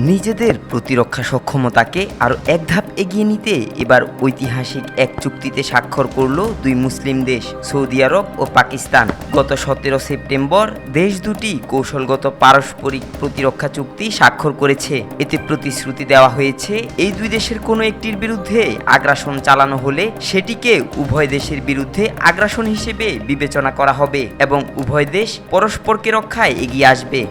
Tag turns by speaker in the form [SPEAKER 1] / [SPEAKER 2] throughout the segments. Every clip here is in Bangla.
[SPEAKER 1] নিজেদের প্রতিরক্ষা সক্ষমতাকে আরও এক ধাপ এগিয়ে নিতে এবার ঐতিহাসিক এক চুক্তিতে স্বাক্ষর করল দুই মুসলিম দেশ সৌদি আরব ও পাকিস্তান। গত 17 সেপ্টেম্বর দেশ দুটি কৌশলগত পারস্পরিক প্রতিরক্ষা চুক্তি স্বাক্ষর করেছে। এতে প্রতিশ্রুতি দেওয়া হয়েছে এই দুই দেশের কোনো একটির বিরুদ্ধে আগ্রাসন চালানো হলে সেটিকে উভয় দেশের বিরুদ্ধে আগ্রাসন হিসেবে বিবেচনা করা হবে এবং উভয় দেশ পরস্পরকে রক্ষায় এগিয়ে আসবে।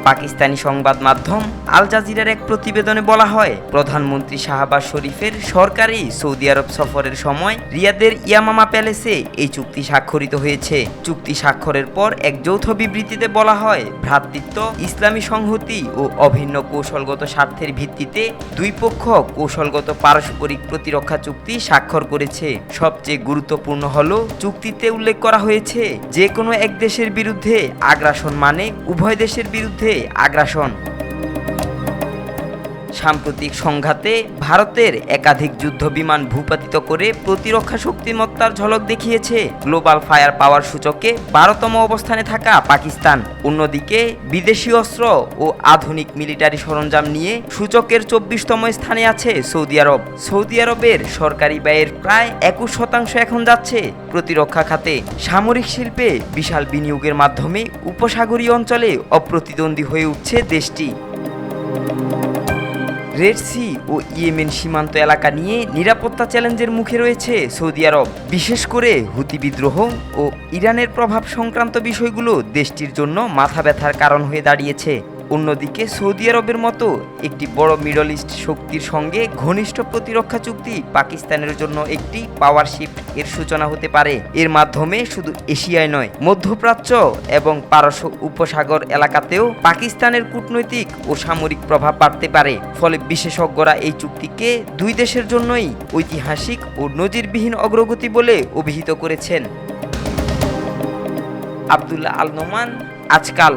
[SPEAKER 1] পাকিস্তানি সংবাদ মাধ্যম আল জাজিরার এক প্রতিবেদনে বলা হয়, প্রধানমন্ত্রী শাহবাজ শরীফের সরকারি সৌদি আরব সফরের সময় রিয়াদের ইয়ামামা প্যালেসে এই চুক্তি স্বাক্ষরিত হয়েছে। চুক্তি স্বাক্ষরের পর এক যৌথ বিবৃতিতে বলা হয়, ভ্রাতৃত্ব, ইসলামী সংহতি ও অভিন্ন কৌশলগত স্বার্থের ভিত্তিতে দুই পক্ষ কৌশলগত পারস্পরিক প্রতিরক্ষা চুক্তি স্বাক্ষর করেছে। সবচেয়ে গুরুত্বপূর্ণ হল চুক্তিতে উল্লেখ করা হয়েছে, যে কোনো এক দেশের বিরুদ্ধে আগ্রাসন মানে উভয় দেশের বিরুদ্ধে আগ্রাসন। সাম্প্রতিক সংঘাতে ভারতের একাধিক যুদ্ধ বিমান ভূপাতিত করে প্রতিরক্ষা শক্তিমত্তার ঝলক দেখিয়েছে। গ্লোবাল ফায়ার পাওয়ার সূচকে 12তম অবস্থানে থাকা পাকিস্তান। অন্যদিকে বিদেশি অস্ত্র ও আধুনিক মিলিটারি সরঞ্জাম নিয়ে সূচকের 24তম স্থানে আছে সৌদি আরব। সৌদি আরবের সরকারি ব্যয়ের প্রায় 21% এখন যাচ্ছে প্রতিরক্ষা খাতে। সামরিক শিল্পে বিশাল বিনিয়োগের মাধ্যমে উপসাগরীয় অঞ্চলে অপ্রতিদ্বন্দ্বী হয়ে উঠছে দেশটি। রেড সি ও ইয়েমেন সীমান্ত এলাকা নিয়ে নিরাপত্তা চ্যালেঞ্জের মুখে রয়েছে সৌদি আরব। বিশেষ করে হুতি বিদ্রোহ ও ইরানের প্রভাব সংক্রান্ত বিষয়গুলো দেশটির জন্য মাথা ব্যথার কারণ হয়ে দাঁড়িয়েছে। অন্যদিকে সৌদি আরবের মতো একটি বড় মিডল ইস্ট শক্তির সঙ্গে ঘনিষ্ঠ প্রতিরক্ষা চুক্তি পাকিস্তানের জন্য একটি পাওয়ার শিফট এর সূচনা হতে পারে। এর মাধ্যমে শুধু এশিয়ায় নয়, মধ্যপ্রাচ্য এবং পারস্য উপসাগর এলাকাতেও পাকিস্তানের কূটনৈতিক ও সামরিক প্রভাব বাড়তে পারে। ফলে বিশেষজ্ঞরা এই চুক্তিকে দুই দেশের জন্যই ঐতিহাসিক ও নজিরবিহীন অগ্রগতি বলে অভিহিত করেছেন। আব্দুল্লাহ আল নোমান, আজকাল।